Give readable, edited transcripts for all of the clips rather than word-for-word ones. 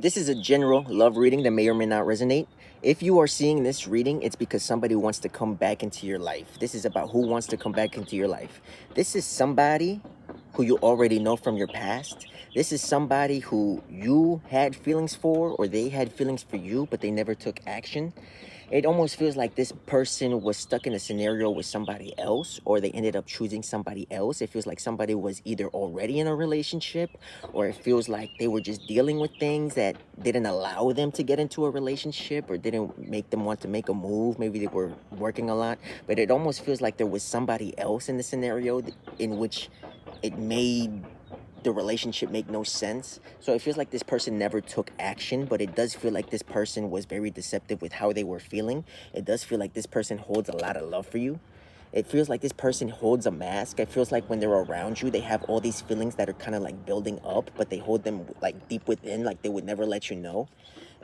This is a general love reading that may or may not resonate. If you are seeing this reading, it's because somebody wants to come back into your life. This is about who wants to come back into your life. This is somebody who you already know from your past. This is somebody who you had feelings for, or they had feelings for you, but they never took action. It almost feels like this person was stuck in a scenario with somebody else, or they ended up choosing somebody else. It feels like somebody was either already in a relationship, or it feels like they were just dealing with things that didn't allow them to get into a relationship, or didn't make them want to make a move. Maybe they were working a lot, but it almost feels like there was somebody else in the scenario in which it made the relationship make no sense. So it feels like this person never took action, but it does feel like this person was very deceptive with how they were feeling. It does feel like this person holds a lot of love for you. It feels like this person holds a mask. It feels like when they're around you, they have all these feelings that are kind of like building up, but they hold them like deep within, like they would never let you know.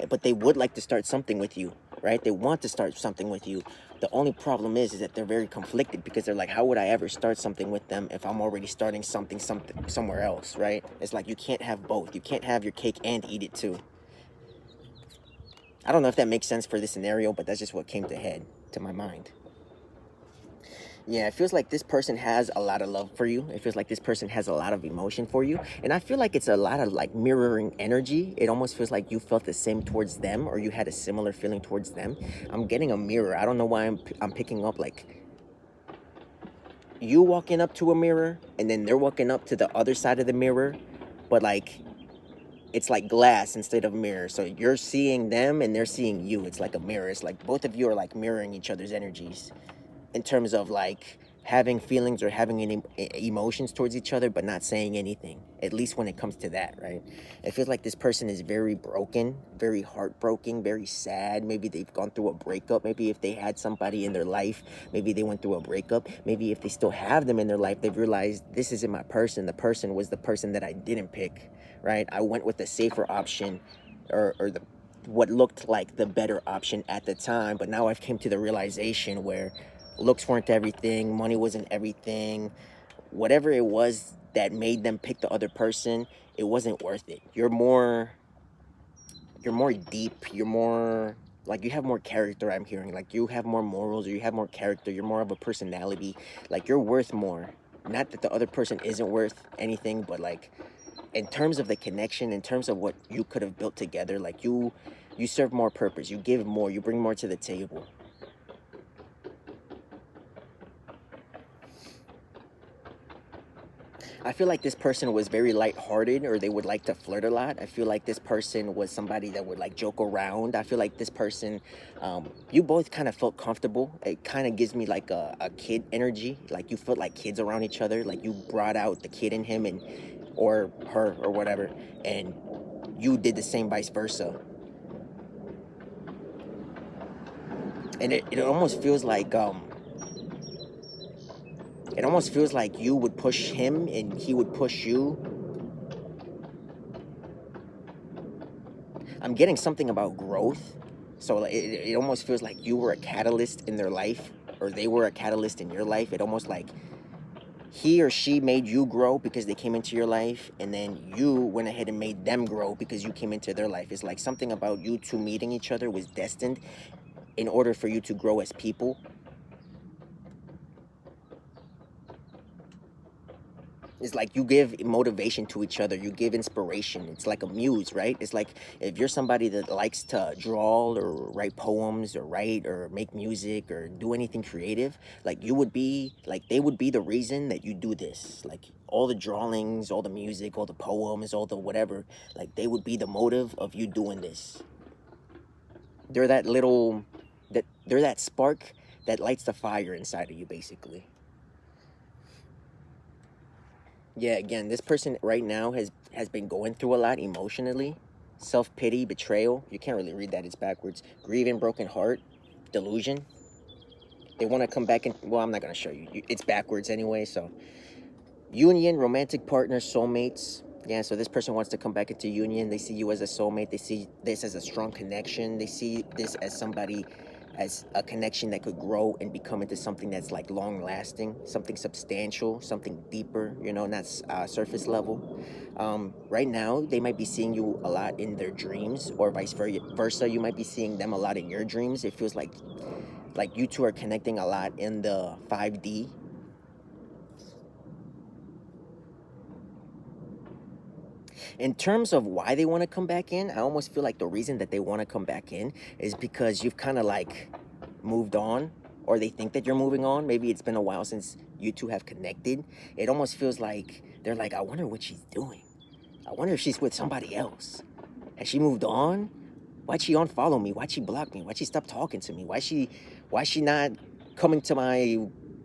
But they would like to start something with you, right? They want to start something with you. The only problem is that they're very conflicted, because they're like, how would I ever start something with them if I'm already starting something somewhere else, right? It's like you can't have both. You can't have your cake and eat it too. I don't know if that makes sense for this scenario, but that's just what came to my mind. Yeah, it feels like this person has a lot of love for you. It feels like this person has a lot of emotion for you. And I feel like it's a lot of like mirroring energy. It almost feels like you felt the same towards them, or you had a similar feeling towards them. I'm getting a mirror. I don't know why I'm picking up like you walking up to a mirror, and then they're walking up to the other side of the mirror, but like it's like glass instead of mirror. So you're seeing them and they're seeing you. It's like a mirror. It's like both of you are like mirroring each other's energies, in terms of like having feelings or having any emotions towards each other, but not saying anything, at least when it comes to that, right? It feels like this person is very broken, very heartbroken, very sad. Maybe they've gone through a breakup. Maybe if they had somebody in their life, maybe they went through a breakup. Maybe if they still have them in their life, they've realized this isn't my person. The person was the person that I didn't pick, right? I went with the safer option, or the what looked like the better option at the time, but now I've came to the realization where looks weren't everything, money wasn't everything, whatever it was that made them pick the other person, it wasn't worth it. You're more deep, you're more like, you have more character. I'm hearing like you have more morals, or you have more character, you're more of a personality, like you're worth more. Not that the other person isn't worth anything, but like in terms of the connection, in terms of what you could have built together, like you serve more purpose, you give more, you bring more to the table. I feel like this person was very lighthearted, or they would like to flirt a lot. I feel like this person was somebody that would like joke around. I feel like this person, you both kind of felt comfortable. It kind of gives me like a kid energy. Like you felt like kids around each other. Like you brought out the kid in him, and or her or whatever, and you did the same, vice versa. And it almost feels like you would push him and he would push you. I'm getting something about growth. So like, it almost feels like you were a catalyst in their life, or they were a catalyst in your life. It almost like he or she made you grow because they came into your life, and then you went ahead and made them grow because you came into their life. It's like something about you two meeting each other was destined in order for you to grow as people. It's like you give motivation to each other, you give inspiration. It's like a muse, right? It's like if you're somebody that likes to draw or write poems or write or make music or do anything creative, like you would be like, they would be the reason that you do this. Like all the drawings, all the music, all the poems, all the whatever, like they would be the motive of you doing this. They're that little, they're that spark that lights the fire inside of you, basically. Yeah, again, this person right now has been going through a lot emotionally. Self-pity, betrayal. You can't really read that, it's backwards. Grieving, broken heart, delusion. They want to come back and, well, I'm not going to show you. It's backwards anyway, so. Union, romantic partners, soulmates. Yeah, so this person wants to come back into union. They see you as a soulmate. They see this as a strong connection. They see this as somebody as a connection that could grow and become into something that's like long lasting, something substantial, something deeper, not surface level. Right now, they might be seeing you a lot in their dreams, or vice versa. You might be seeing them a lot in your dreams. It feels like you two are connecting a lot in the 5D. In terms of why they want to come back in, I almost feel like the reason that they want to come back in is because you've kind of like moved on, or they think that you're moving on. Maybe it's been a while since you two have connected. It almost feels like they're like, I wonder what she's doing. I wonder if she's with somebody else. Has she moved on? Why'd she unfollow me? Why'd she block me? Why'd she stop talking to me? Why's she not coming to my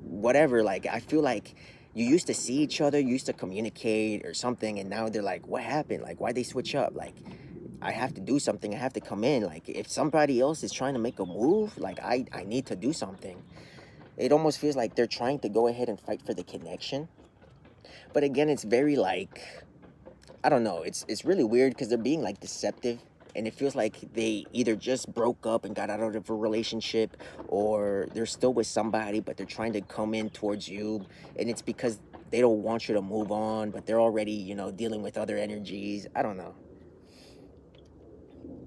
whatever? Like, I feel like you used to see each other, you used to communicate or something, and now they're like, what happened? Like, why'd they switch up? Like, I have to do something. I have to come in. Like, if somebody else is trying to make a move, like, I need to do something. It almost feels like they're trying to go ahead and fight for the connection. But again, it's very like, I don't know. It's really weird because they're being like deceptive, and it feels like they either just broke up and got out of a relationship, or they're still with somebody, but they're trying to come in towards you, and it's because they don't want you to move on, but they're already, dealing with other energies. I don't know.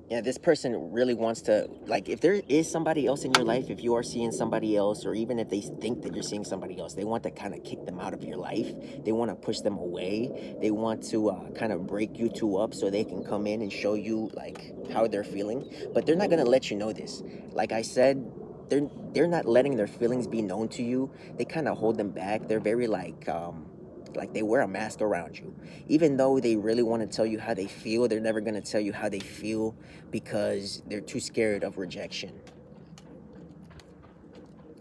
Yeah, this person really wants to, like, if there is somebody else in your life, if you are seeing somebody else, or even if they think that you're seeing somebody else, they want to kind of kick them out of your life. They want to push them away. They want to kind of break you two up so they can come in and show you like how they're feeling. But they're not going to let you know this. Like I said, they're not letting their feelings be known to you. They kind of hold them back. They're very like they wear a mask around you. Even though they really want to tell you how they feel, they're never going to tell you how they feel because they're too scared of rejection.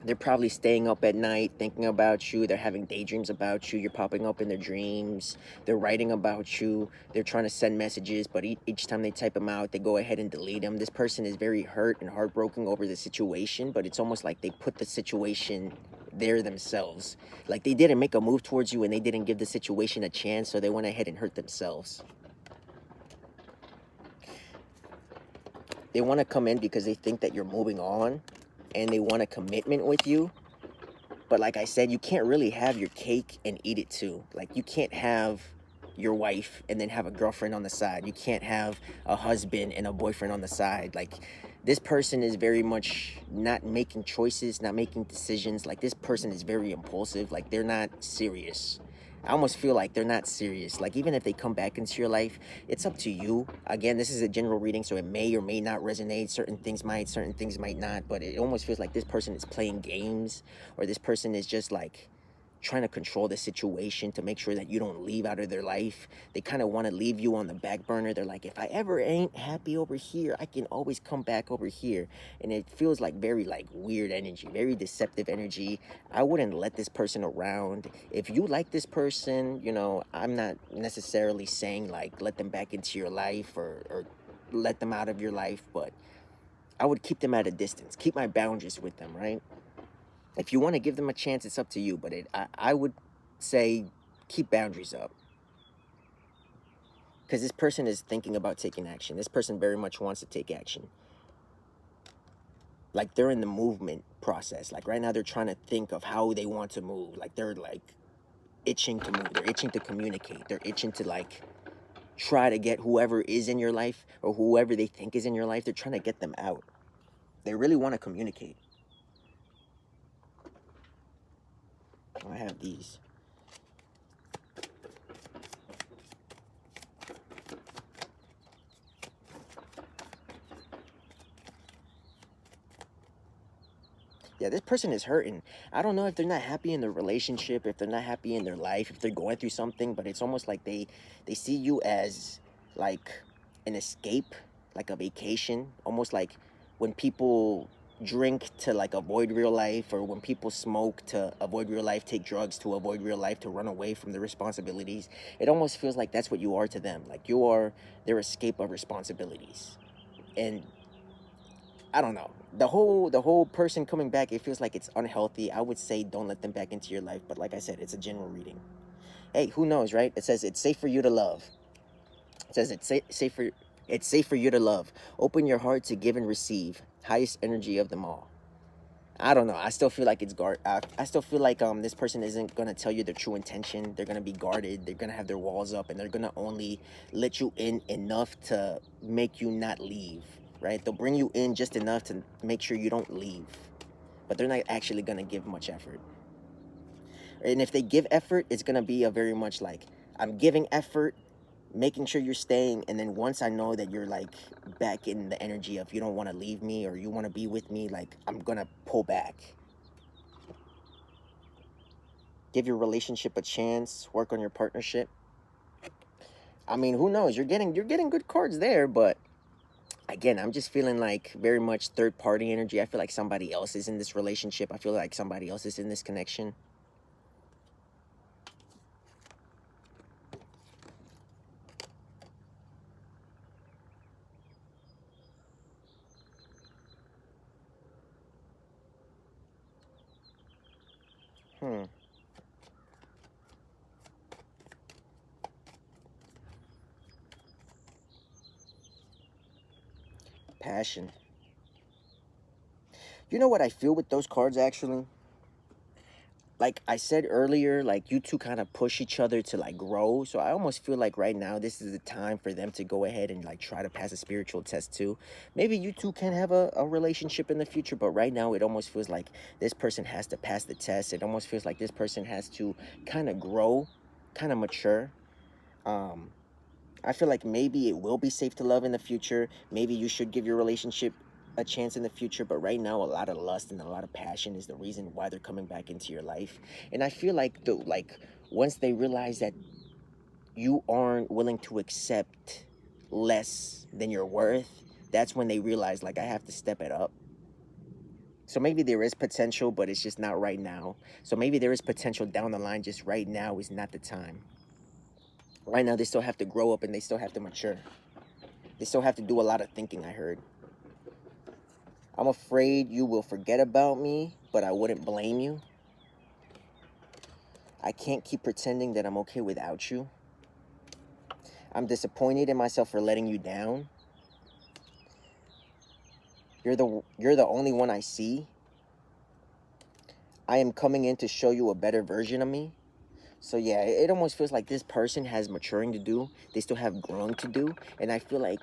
They're probably staying up at night thinking about you. They're having daydreams about you. You're popping up in their dreams. They're writing about you. They're trying to send messages, but each time they type them out, they go ahead and delete them. This person is very hurt and heartbroken over the situation, but it's almost like they put the situation there themselves. Like they didn't make a move towards you and they didn't give the situation a chance, so they went ahead and hurt themselves. They want to come in because they think that you're moving on and they want a commitment with you. But like I said, you can't really have your cake and eat it too. Like you can't have your wife and then have a girlfriend on the side. You can't have a husband and a boyfriend on the side. Like this person is very much not making choices, not making decisions. Like this person is very impulsive. Like they're not serious. I almost feel like they're not serious. Like even if they come back into your life, it's up to you. Again, this is a general reading, so it may or may not resonate. Certain things might not, but it almost feels like this person is playing games, or this person is just like trying to control the situation to make sure that you don't leave out of their life. They kind of want to leave you on the back burner. They're like, if I ever ain't happy over here, I can always come back over here. And it feels like very like weird energy, very deceptive energy. I wouldn't let this person around. If you like this person, I'm not necessarily saying like let them back into your life, or let them out of your life, but I would keep them at a distance, keep my boundaries with them, right? If you want to give them a chance, it's up to you. But I would say keep boundaries up. Because this person is thinking about taking action. This person very much wants to take action. Like they're in the movement process. Like right now they're trying to think of how they want to move. Like they're like itching to move. They're itching to communicate. They're itching to like try to get whoever is in your life, or whoever they think is in your life. They're trying to get them out. They really want to communicate. I have these. Yeah, this person is hurting. I don't know if they're not happy in their relationship, if they're not happy in their life, if they're going through something, but it's almost like they see you as like an escape, like a vacation, almost like when people drink to like avoid real life, or when people smoke to avoid real life, take drugs to avoid real life, to run away from the responsibilities. It almost feels like that's what you are to them. Like you are their escape of responsibilities. And I don't know. The whole person coming back, it feels like it's unhealthy. I would say don't let them back into your life, but like I said, it's a general reading. Hey, who knows, right? It says it's safe for you to love. It says it's safe for It's safe for you to love. Open your heart to give and receive. Highest energy of them all. I don't know. I still feel like it's guard. I still feel like this person isn't gonna tell you their true intention. They're gonna be guarded. They're gonna have their walls up, and they're gonna only let you in enough to make you not leave. Right? They'll bring you in just enough to make sure you don't leave, but they're not actually gonna give much effort. And if they give effort, it's gonna be a very much like, I'm giving effort, making sure you're staying, and then once I know that you're like back in the energy of you don't want to leave me or you want to be with me, like I'm gonna pull back. Give your relationship a chance, work on your partnership. I mean, who knows? You're getting good cards there, but again, I'm just feeling like very much third party energy. I feel like somebody else is in this relationship. I feel like somebody else is in this connection. Hmm. Passion. You know what I feel with those cards actually? Like I said earlier, like you two kind of push each other to like grow. So I almost feel like right now this is the time for them to go ahead and like try to pass a spiritual test too. Maybe you two can have a relationship in the future, but right now it almost feels like this person has to pass the test. It almost feels like this person has to kind of grow, kind of mature. Um, I feel like maybe it will be safe to love in the future. Maybe you should give your relationship a chance in the future, but right now a lot of lust and a lot of passion is the reason why they're coming back into your life. And I feel like once they realize that you aren't willing to accept less than your worth, that's when they realize like I have to step it up. So maybe there is potential, but it's just not right now. So maybe there is potential down the line, just right now is not the time. Right now they still have to grow up and they still have to mature. They still have to do a lot of thinking, I heard. I'm afraid you will forget about me, but I wouldn't blame you. I can't keep pretending that I'm okay without you. I'm disappointed in myself for letting you down. You're the only one I see. I am coming in to show you a better version of me. So yeah, it almost feels like this person has maturing to do. They still have growing to do, and I feel like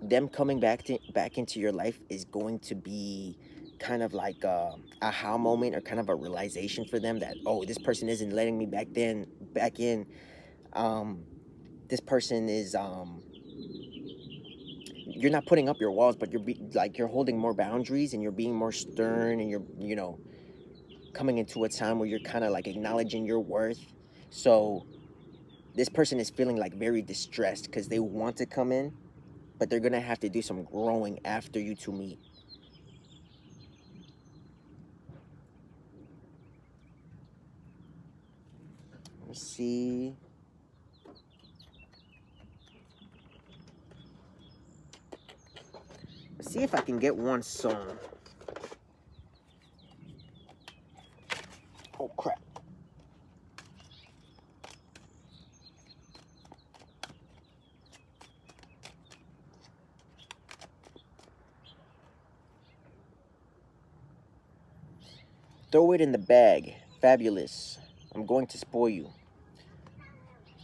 them coming back into your life is going to be kind of like a aha moment or kind of a realization for them that, oh, this person isn't letting me back in. um this person is you're not putting up your walls, but you're holding more boundaries and you're being more stern, and you're coming into a time where you're kind of like acknowledging your worth. So this person is feeling like very distressed because they want to come in, but they're gonna have to do some growing after you two meet. Let me see. Let's see if I can get one song. Oh crap. Throw it in the bag. Fabulous. I'm going to spoil you.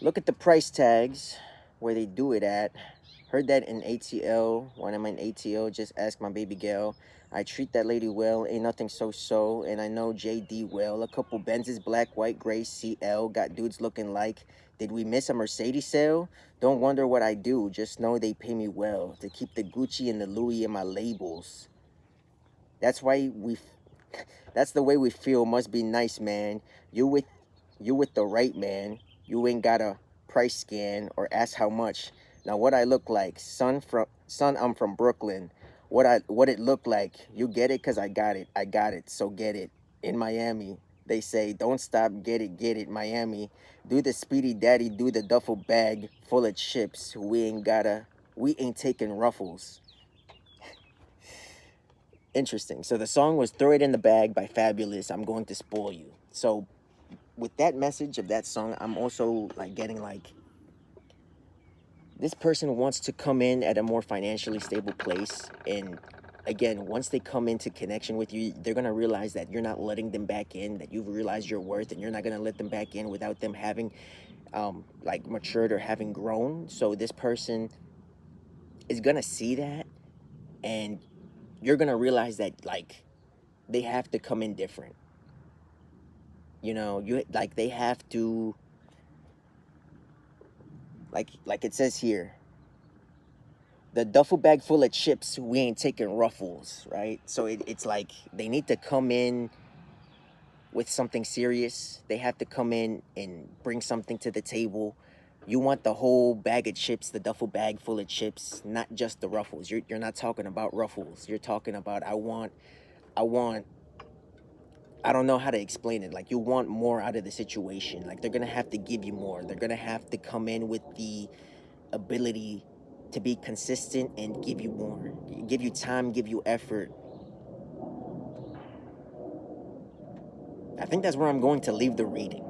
Look at the price tags where they do it at. Heard that in ATL. When I'm in ATL, just ask my baby girl. I treat that lady well, ain't nothing so. And I know JD well. A couple Benzes, black, white, gray, CL. Got dudes looking like, did we miss a Mercedes sale? Don't wonder what I do. Just know they pay me well to keep the Gucci and the Louis in my labels. That's why that's the way we feel. Must be nice, man. You with you with the right man. You ain't got a price scan or ask how much. Now what I look like, son, I'm from Brooklyn. What it look like? You get it, cause I got it. I got it. So get it. In Miami, they say don't stop, get it, Miami. Do the speedy daddy, do the duffel bag full of chips. We ain't taking ruffles. Interesting. So the song was Throw It in the Bag by Fabulous. I'm going to spoil you. So with that message of that song, I'm also like getting like This person wants to come in at a more financially stable place. And again, once they come into connection with you, they're going to realize that you're not letting them back in, that you've realized your worth, and you're not going to let them back in without them having like matured or having grown. So this person is going to see that, and you're going to realize that like they have to come in different. You know, you like they have to, like it says here, the duffel bag full of chips, we ain't taking ruffles, right? So it's like they need to come in with something serious. They have to come in and bring something to the table. You want the whole bag of chips, the duffel bag full of chips, not just the ruffles. You're not talking about ruffles. You're talking about I want I don't know how to explain it. Like you want more out of the situation. Like they're gonna have to give you more. They're gonna have to come in with the ability to be consistent and give you more, give you time, give you effort. I think that's where I'm going to leave the reading.